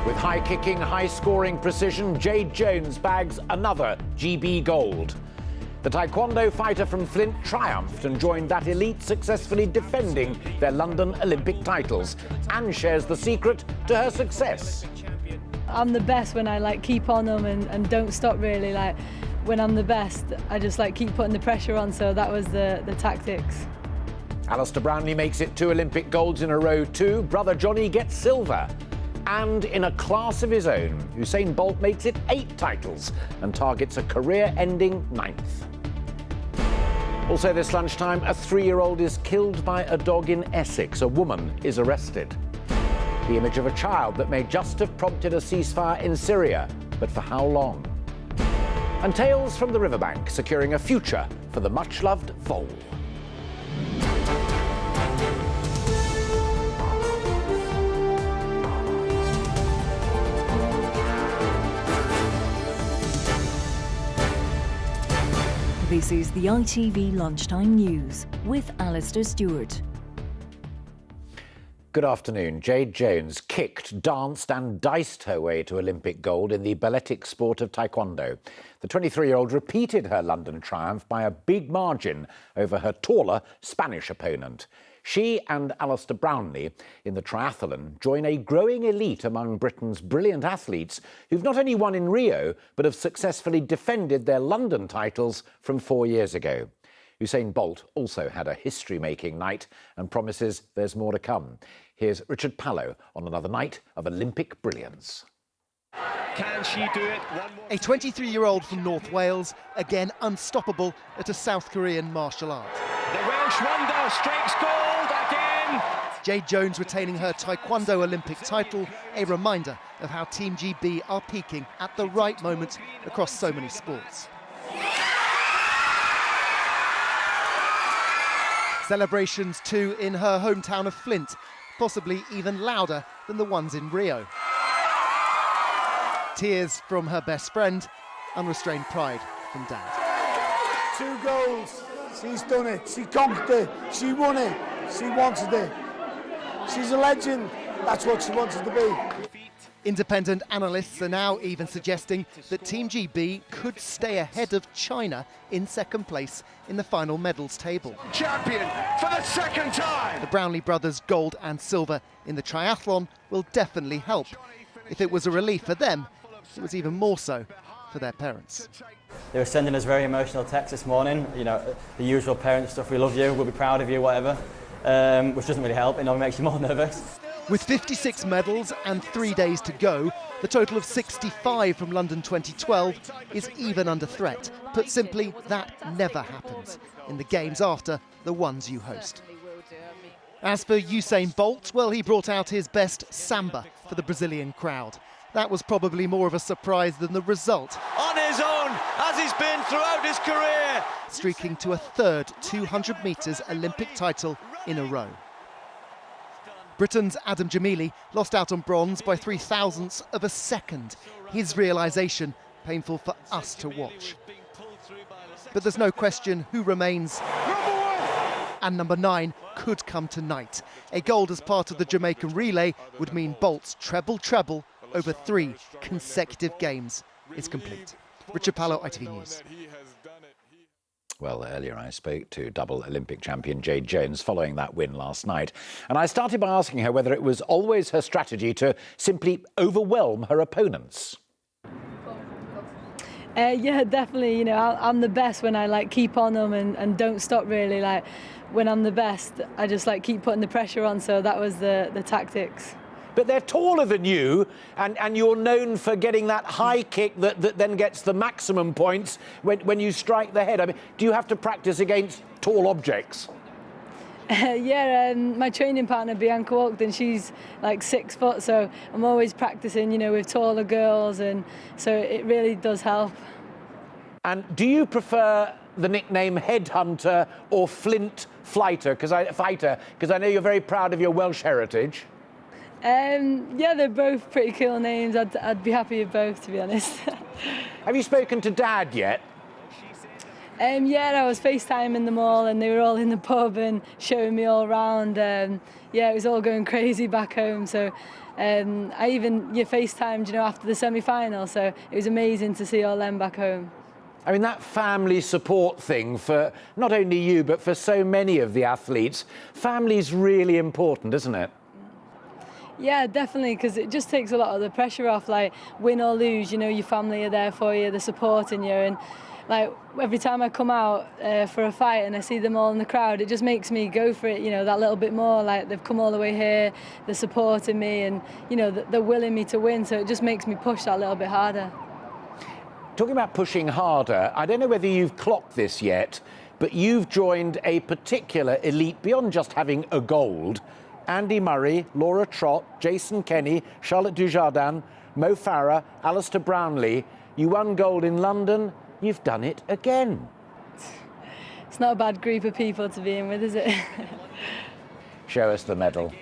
With high-kicking, high-scoring precision, Jade Jones bags another GB gold. The taekwondo fighter from Flint triumphed and joined that elite successfully defending their London Olympic titles and shares the secret to her success. I'm the best when I keep on them and don't stop really. When I'm the best, I just keep putting the pressure on, so that was the tactics. Alistair Brownlee makes it 2 Olympic golds in a row too. Brother Johnny gets silver. And in a class of his own, Usain Bolt makes it 8 titles and targets a career-ending 9th. Also this lunchtime, a 3-year-old is killed by a dog in Essex. A woman is arrested. The image of a child that may just have prompted a ceasefire in Syria, but for how long? And tales from the riverbank securing a future for the much-loved vole. This is the ITV Lunchtime News with Alistair Stewart. Good afternoon. Jade Jones kicked, danced and diced her way to Olympic gold in the balletic sport of taekwondo. The 23-year-old repeated her London triumph by a big margin over her taller Spanish opponent. She and Alistair Brownlee in the triathlon join a growing elite among Britain's brilliant athletes who've not only won in Rio, but have successfully defended their London titles from 4 years ago. Usain Bolt also had a history-making night and promises there's more to come. Here's Richard Pallow on another night of Olympic brilliance. Can she do it? A 23-year-old from North Wales, again unstoppable at a South Korean martial art. The Welsh wonder strikes gold again. Jade Jones retaining her Taekwondo Olympic title, a reminder of how Team GB are peaking at the right moment across so many sports. Celebrations too in her hometown of Flint, possibly even louder than the ones in Rio. Tears from her best friend, unrestrained pride from Dad. 2 goals, she's done it, she conquered it, she won it, she wanted it. She's a legend, that's what she wanted to be. Independent analysts are now even suggesting that Team GB could stay ahead of China in second place in the final medals table. Champion for the second time. The Brownlee brothers' gold and silver in the triathlon will definitely help. If it was a relief for them, it was even more so for their parents. They were sending us very emotional texts this morning, you know, the usual parent stuff, we love you, we'll be proud of you, whatever, which doesn't really help, it makes you more nervous. With 56 medals and 3 days to go, the total of 65 from London 2012 is even under threat. Put simply, that never happens in the games after the ones you host. As for Usain Bolt, well, he brought out his best samba for the Brazilian crowd. That was probably more of a surprise than the result. On his own, as he's been throughout his career. Streaking to a third 200 metres Olympic title in a row. Britain's Adam Jamili lost out on bronze by 0.003 of a second. His realisation painful for us to watch. But there's no question who remains. And number 9 could come tonight. A gold as part of the Jamaican relay would mean Bolt's treble over 3 consecutive games is complete. Richard Pallow, ITV News. Well, earlier I spoke to double Olympic champion Jade Jones following that win last night. And I started by asking her whether it was always her strategy to simply overwhelm her opponents. Yeah, definitely. You know, I'm the best when I keep on them and don't stop really. When I'm the best, I just keep putting the pressure on, so that was the tactics. But they're taller than you, and you're known for getting that high kick that then gets the maximum points when you strike the head. I mean, do you have to practice against tall objects? Yeah, my training partner, Bianca Ogden, she's 6 foot, so I'm always practicing, with taller girls, and so it really does help. And do you prefer the nickname Headhunter or Flint Fighter? Because I know you're very proud of your Welsh heritage. Yeah, they're both pretty cool names. I'd be happy with both, to be honest. Have you spoken to Dad yet? Yeah, I was FaceTiming them all and they were all in the pub and showing me all around. Yeah, it was all going crazy back home. So I even FaceTimed, after the semi-final. So it was amazing to see all them back home. I mean, that family support thing for not only you, but for so many of the athletes, family's really important, isn't it? Yeah, definitely, because it just takes a lot of the pressure off. Like, win or lose, your family are there for you, they're supporting you. And like every time I come out for a fight and I see them all in the crowd, it just makes me go for it, that little bit more. Like, they've come all the way here, they're supporting me, and they're willing me to win. So it just makes me push that little bit harder. Talking about pushing harder, I don't know whether you've clocked this yet, but you've joined a particular elite beyond just having a gold. Andy Murray, Laura Trott, Jason Kenny, Charlotte Dujardin, Mo Farah, Alistair Brownlee. You won gold in London, you've done it again. It's not a bad group of people to be in with, is it? Show us the medal.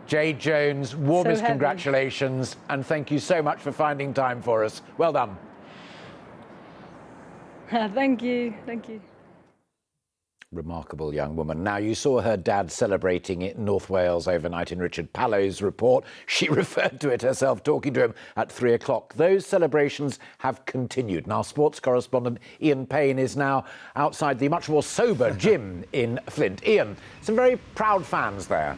Jade Jones, warmest congratulations, and thank you so much for finding time for us. Well done. Thank you, thank you. Remarkable young woman. Now, you saw her dad celebrating it in North Wales overnight in Richard Pallow's report. She referred to it herself, talking to him at 3 o'clock. Those celebrations have continued. Now, sports correspondent Ian Payne is now outside the much more sober gym in Flint. Ian, some very proud fans there.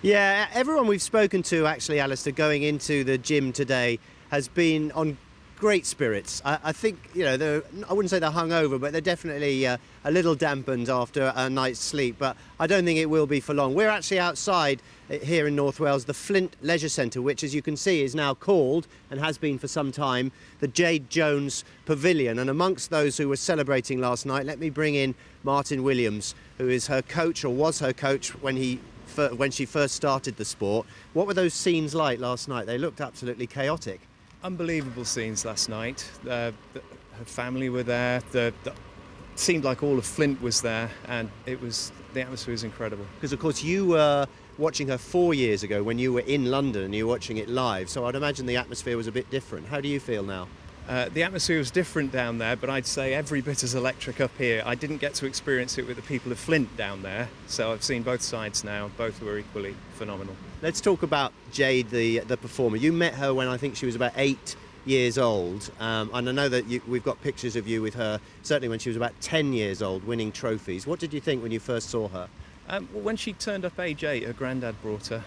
Yeah, everyone we've spoken to, actually, Alistair, going into the gym today has been on great spirits. I think, I wouldn't say they're hungover, but they're definitely a little dampened after a night's sleep. But I don't think it will be for long. We're actually outside here in North Wales, the Flint Leisure Centre, which, as you can see, is now called, and has been for some time, the Jade Jones Pavilion. And amongst those who were celebrating last night, let me bring in Martin Williams, who is her coach, or was her coach when she first started the sport. What were those scenes like last night? They looked absolutely chaotic. Unbelievable scenes last night. Her family were there. It seemed like all of Flint was there, and the atmosphere was incredible. Because of course you were watching her 4 years ago when you were in London and you were watching it live, so I'd imagine the atmosphere was a bit different. How do you feel now? The atmosphere was different down there, but I'd say every bit as electric up here. I didn't get to experience it with the people of Flint down there, so I've seen both sides now. Both were equally phenomenal. Let's talk about Jade, the performer. You met her when I think she was about 8 years old, and I know that we've got pictures of you with her, certainly when she was about 10 years old, winning trophies. What did you think when you first saw her? When she turned up age 8, her granddad brought her,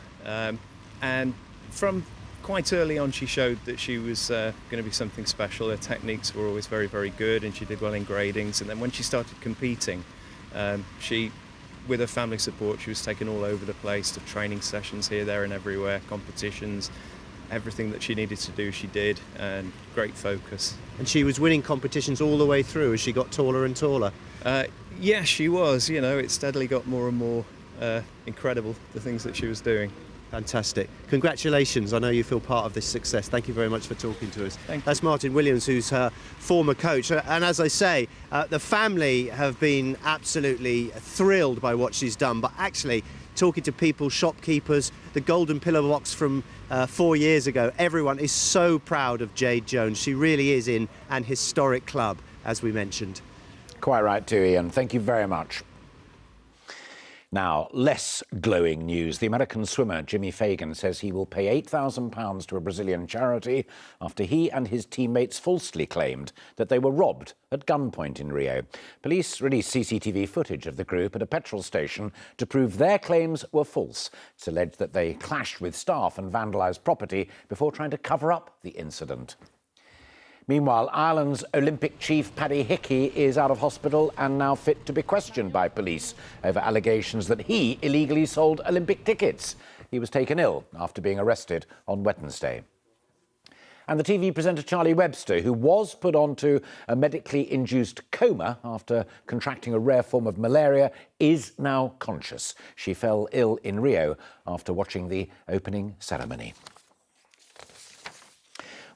and from quite early on she showed that she was going to be something special. Her techniques were always very, very good, and she did well in gradings. And then when she started competing, with her family support, she was taken all over the place to training sessions here, there and everywhere, competitions. Everything that she needed to do, she did, and great focus. And she was winning competitions all the way through as she got taller and taller? Yeah, she was. It steadily got more and more incredible, the things that she was doing. Fantastic. Congratulations. I know you feel part of this success. Thank you very much for talking to us. Thank you. That's Martin Williams, who's her former coach. And as I say, the family have been absolutely thrilled by what she's done. But actually, talking to people, shopkeepers, the Golden Pillar box from 4 years ago, everyone is so proud of Jade Jones. She really is in an historic club, as we mentioned. Quite right too, Ian. Thank you very much. Now, less glowing news. The American swimmer Jimmy Fagan says he will pay £8,000 to a Brazilian charity after he and his teammates falsely claimed that they were robbed at gunpoint in Rio. Police released CCTV footage of the group at a petrol station to prove their claims were false. It's alleged that they clashed with staff and vandalised property before trying to cover up the incident. Meanwhile, Ireland's Olympic chief Paddy Hickey is out of hospital and now fit to be questioned by police over allegations that he illegally sold Olympic tickets. He was taken ill after being arrested on Wednesday. And the TV presenter Charlie Webster, who was put onto a medically induced coma after contracting a rare form of malaria, is now conscious. She fell ill in Rio after watching the opening ceremony.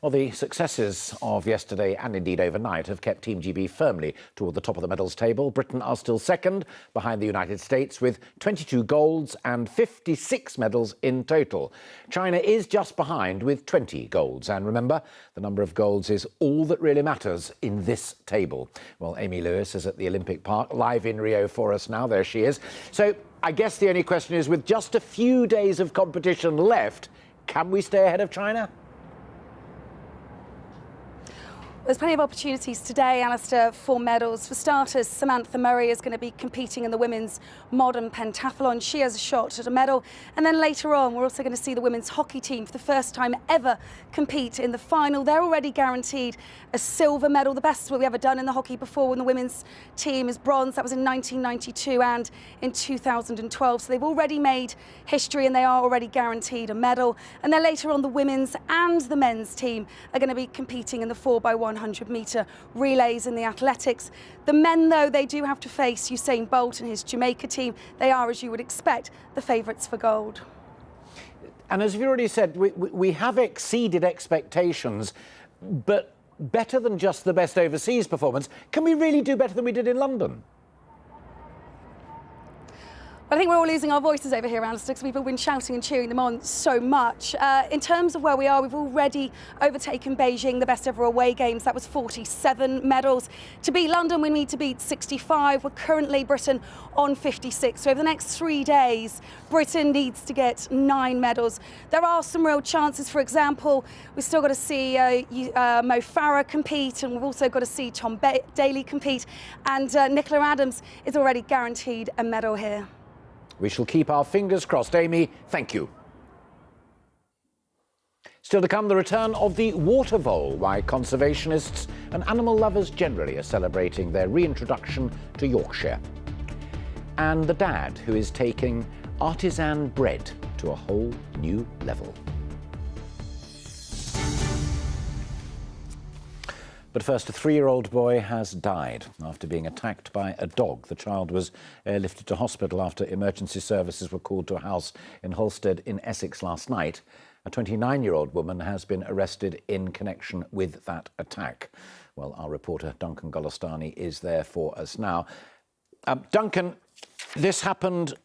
Well, the successes of yesterday and indeed overnight have kept Team GB firmly toward the top of the medals table. Britain are still second behind the United States with 22 golds and 56 medals in total. China is just behind with 20 golds. And remember, the number of golds is all that really matters in this table. Well, Amy Lewis is at the Olympic Park, live in Rio for us now. There she is. So I guess the only question is, with just a few days of competition left, can we stay ahead of China? There's plenty of opportunities today, Alistair, for medals. For starters, Samantha Murray is going to be competing in the women's modern pentathlon. She has a shot at a medal. And then later on, we're also going to see the women's hockey team for the first time ever compete in the final. They're already guaranteed a silver medal, the best we've ever done in the hockey before when the women's team is bronze. That was in 1992 and in 2012. So they've already made history and they are already guaranteed a medal. And then later on, the women's and the men's team are going to be competing in the 4x100 metre relays in the athletics. The men, though, they do have to face Usain Bolt and his Jamaica team. They are, as you would expect, the favourites for gold. And as you've already said, we have exceeded expectations, but better than just the best overseas performance. Can we really do better than we did in London? I think we're all losing our voices over here, Alistair, because we've been shouting and cheering them on so much. In terms of where we are, we've already overtaken Beijing, the best ever away games. That was 47 medals. To beat London, we need to beat 65. We're currently, Britain, on 56. So over the next 3 days, Britain needs to get 9 medals. There are some real chances. For example, we've still got to see Mo Farah compete, and we've also got to see Tom Daley compete. And Nicola Adams is already guaranteed a medal here. We shall keep our fingers crossed. Amy, thank you. Still to come, the return of the water vole, why conservationists and animal lovers generally are celebrating their reintroduction to Yorkshire. And the dad who is taking artisan bread to a whole new level. But first, a 3-year-old boy has died after being attacked by a dog. The child was airlifted to hospital after emergency services were called to a house in Holstead in Essex last night. A 29-year-old woman has been arrested in connection with that attack. Well, our reporter Duncan Golostani is there for us now. Duncan, this happened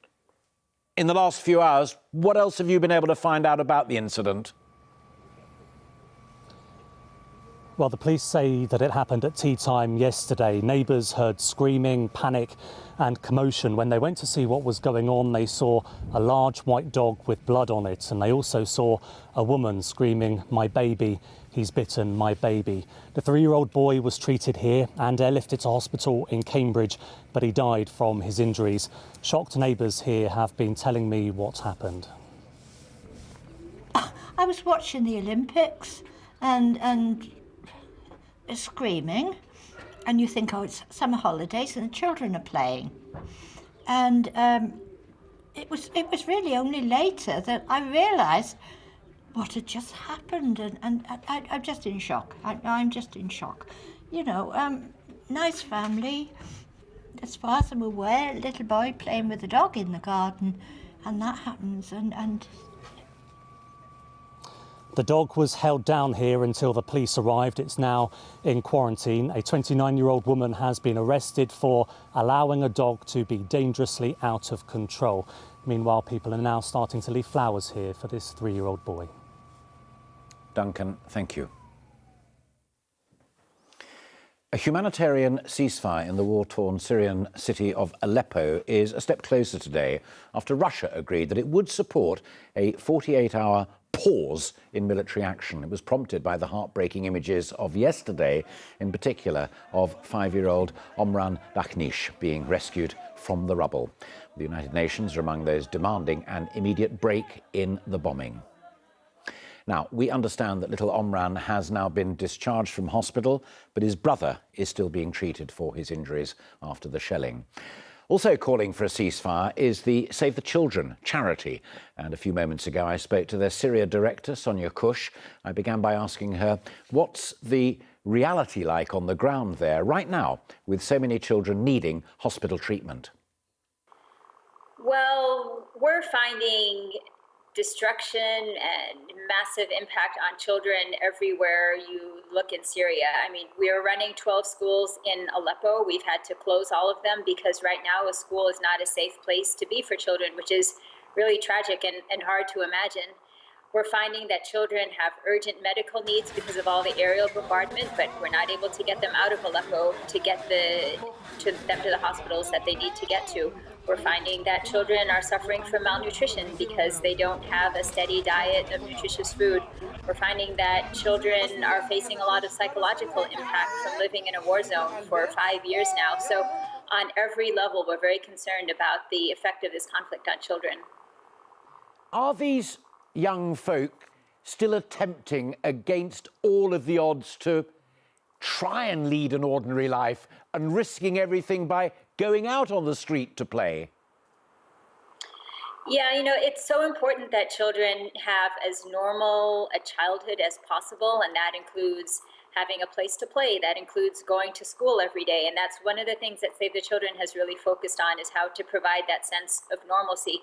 in the last few hours. What else have you been able to find out about the incident? Well, the police say that it happened at tea time yesterday. Neighbours heard screaming, panic and commotion. When they went to see what was going on, they saw a large white dog with blood on it. And they also saw a woman screaming, "My baby, he's bitten my baby." The 3-year-old boy was treated here and airlifted to hospital in Cambridge, but he died from his injuries. Shocked neighbours here have been telling me what happened. I was watching the Olympics and screaming, and you think, oh, it's summer holidays and the children are playing, and it was really only later that I realised what had just happened, and I'm just in shock. I'm just in shock. You know, nice family, as far as I'm aware, little boy playing with a dog in the garden, and that happens, and the dog was held down here until the police arrived. It's now in quarantine. A 29-year-old woman has been arrested for allowing a dog to be dangerously out of control. Meanwhile, people are now starting to leave flowers here for this 3-year-old boy. Duncan, thank you. A humanitarian ceasefire in the war-torn Syrian city of Aleppo is a step closer today after Russia agreed that it would support a 48-hour pause in military action. It was prompted by the heartbreaking images of yesterday, in particular of 5-year-old Omran Dakhnish being rescued from the rubble. The United Nations are among those demanding an immediate break in the bombing. Now, we understand that little Omran has now been discharged from hospital, but his brother is still being treated for his injuries after the shelling. Also calling for a ceasefire is the Save the Children charity. And a few moments ago, I spoke to their Syria director, Sonia Kush. I began by asking her, what's the reality like on the ground there right now, with so many children needing hospital treatment? Well, we're finding destruction and massive impact on children everywhere you look in Syria. I mean, we are running 12 schools in Aleppo. We've had to close all of them because right now a school is not a safe place to be for children, which is really tragic and hard to imagine. We're finding that children have urgent medical needs because of all the aerial bombardment, but we're not able to get them out of Aleppo to get them to the hospitals that they need to get to. We're finding that children are suffering from malnutrition because they don't have a steady diet of nutritious food. We're finding that children are facing a lot of psychological impact from living in a war zone for 5 years now. So on every level, we're very concerned about the effect of this conflict on children. Are these young folk still attempting against all of the odds to try and lead an ordinary life and risking everything by going out on the street to play? Yeah, it's so important that children have as normal a childhood as possible, and that includes having a place to play. That includes going to school every day, and that's one of the things that Save the Children has really focused on, is how to provide that sense of normalcy.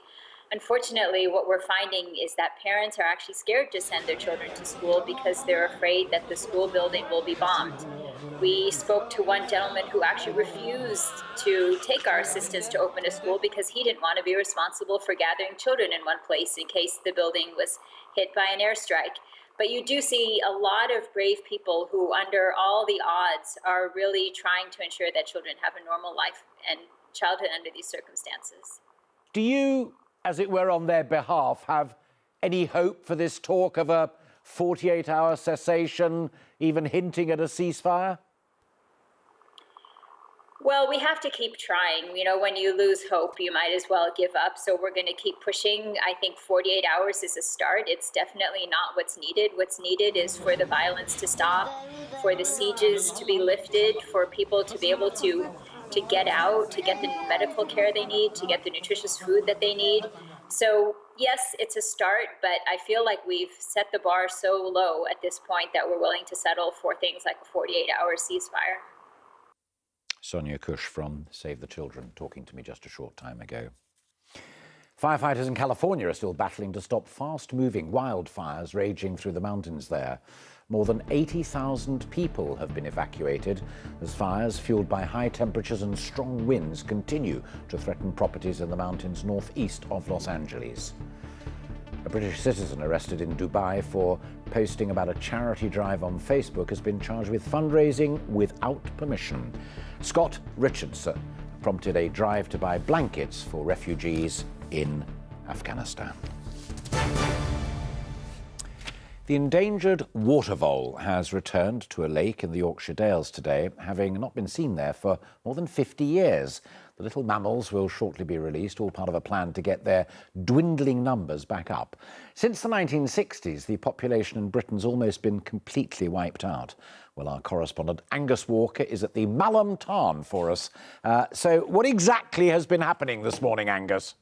Unfortunately, what we're finding is that parents are actually scared to send their children to school because they're afraid that the school building will be bombed. We spoke to one gentleman who actually refused to take our assistance to open a school because he didn't want to be responsible for gathering children in one place in case the building was hit by an airstrike. But you do see a lot of brave people who, under all the odds, are really trying to ensure that children have a normal life and childhood under these circumstances. Do you, as it were, on their behalf, have any hope for this talk of a 48-hour cessation, even hinting at a ceasefire? Well, we have to keep trying. When you lose hope, you might as well give up. So we're going to keep pushing. I think 48 hours is a start. It's definitely not what's needed. What's needed is for the violence to stop, for the sieges to be lifted, for people to be able to get out, to get the medical care they need, to get the nutritious food that they need. So yes, it's a start, but I feel like we've set the bar so low at this point that we're willing to settle for things like a 48-hour ceasefire. Sonia Cush from Save the Children talking to me just a short time ago. Firefighters in California are still battling to stop fast-moving wildfires raging through the mountains there. More than 80,000 people have been evacuated as fires fueled by high temperatures and strong winds continue to threaten properties in the mountains northeast of Los Angeles. A British citizen arrested in Dubai for posting about a charity drive on Facebook has been charged with fundraising without permission. Scott Richardson prompted a drive to buy blankets for refugees in Afghanistan. The endangered water vole has returned to a lake in the Yorkshire Dales today, having not been seen there for more than 50 years. The little mammals will shortly be released, all part of a plan to get their dwindling numbers back up. Since the 1960s, the population in Britain's almost been completely wiped out. Well, our correspondent Angus Walker is at the Malham Tarn for us. So what exactly has been happening this morning, Angus?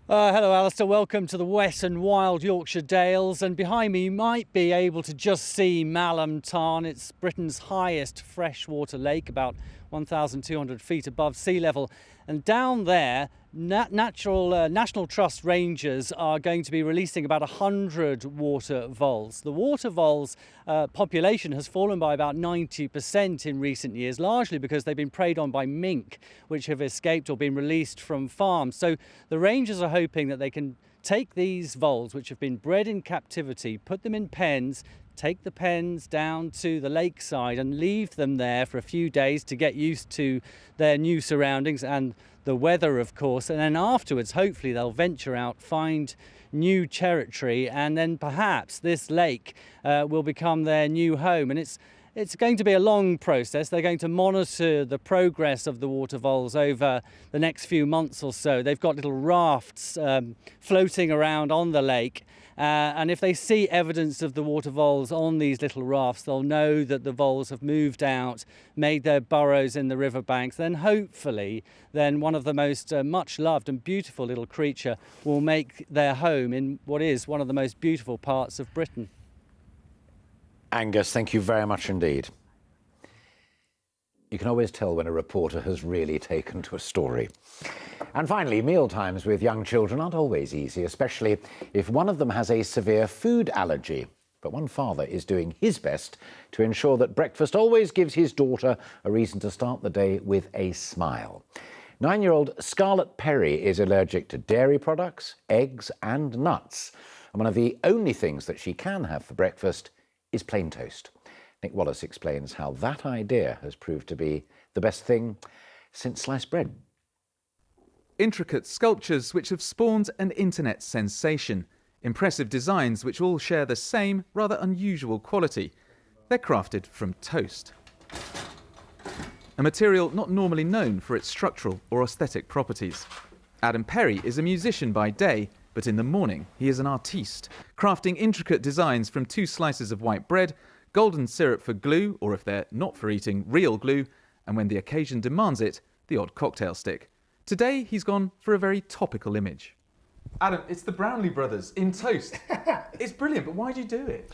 Hello, Alistair. Welcome to the wet and wild Yorkshire Dales. And behind me, you might be able to just see Malham Tarn. It's Britain's highest freshwater lake, about 1,200 feet above sea level. And down there, National Trust rangers are going to be releasing about 100 water voles. The water voles population has fallen by about 90% in recent years, largely because they've been preyed on by mink, which have escaped or been released from farms. So the rangers are hoping that they can take these voles, which have been bred in captivity, put them in pens, take the pens down to the lakeside and leave them there for a few days to get used to their new surroundings and the weather, of course, and then afterwards hopefully they'll venture out, find new territory, and then perhaps this lake will become their new home. And it's going to be a long process. They're going to monitor the progress of the water voles over the next few months or so. They've got little rafts floating around on the lake. And if they see evidence of the water voles on these little rafts, they'll know that the voles have moved out, made their burrows in the riverbanks. Then hopefully, one of the most much loved and beautiful little creature will make their home in what is one of the most beautiful parts of Britain. Angus, thank you very much indeed. You can always tell when a reporter has really taken to a story. And finally, meal times with young children aren't always easy, especially if one of them has a severe food allergy. But one father is doing his best to ensure that breakfast always gives his daughter a reason to start the day with a smile. 9-year-old Scarlett Perry is allergic to dairy products, eggs and nuts. And one of the only things that she can have for breakfast is plain toast. Nick Wallace explains how that idea has proved to be the best thing since sliced bread. Intricate sculptures which have spawned an internet sensation. Impressive designs which all share the same, rather unusual quality. They're crafted from toast. A material not normally known for its structural or aesthetic properties. Adam Perry is a musician by day, but in the morning he is an artiste, crafting intricate designs from 2 slices of white bread, golden syrup for glue, or if they're not for eating, real glue, and when the occasion demands it, the odd cocktail stick. Today he's gone for a very topical image. Adam, it's the Brownlee brothers in toast. It's brilliant, but why do you do it?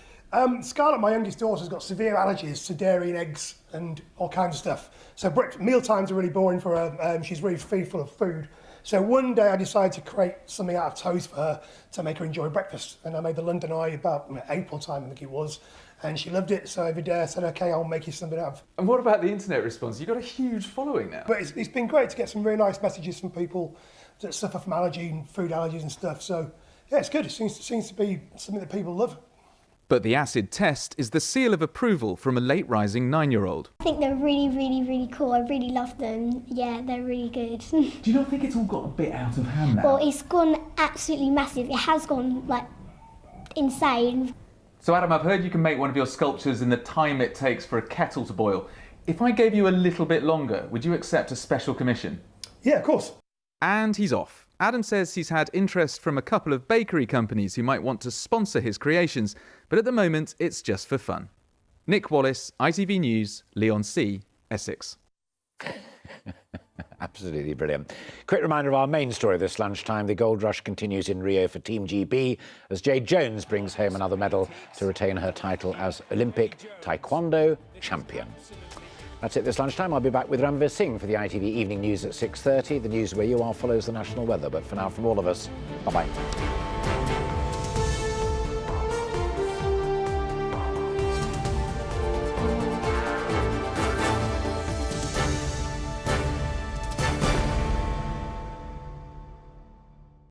Scarlett, my youngest daughter, has got severe allergies to dairy and eggs and all kinds of stuff. So meal times are really boring for her. She's really fearful of food. So one day I decided to create something out of toast for her to make her enjoy breakfast. And I made the London Eye about April time, I think it was. And she loved it, so every day I said, OK, I'll make you something out of it. And what about the internet response? You've got a huge following now. But it's been great to get some really nice messages from people that suffer from allergy and food allergies and stuff. So, yeah, it's good. It seems to be something that people love. But the acid test is the seal of approval from a late-rising 9-year-old. I think they're really, really, really cool. I really love them. Yeah, they're really good. Do you not think it's all got a bit out of hand now? Well, it's gone absolutely massive. It has gone, like, insane. So Adam, I've heard you can make one of your sculptures in the time it takes for a kettle to boil. If I gave you a little bit longer, would you accept a special commission? Yeah, of course. And he's off. Adam says he's had interest from a couple of bakery companies who might want to sponsor his creations, but at the moment it's just for fun. Nick Wallace, ITV News, Leigh-on-Sea, Essex. Absolutely brilliant. Quick reminder of our main story this lunchtime. The gold rush continues in Rio for Team GB as Jade Jones brings home another medal to retain her title as Olympic Taekwondo champion. That's it this lunchtime. I'll be back with Ranveer Singh for the ITV Evening News at 6:30. The news where you are follows the national weather. But for now, from all of us, bye-bye.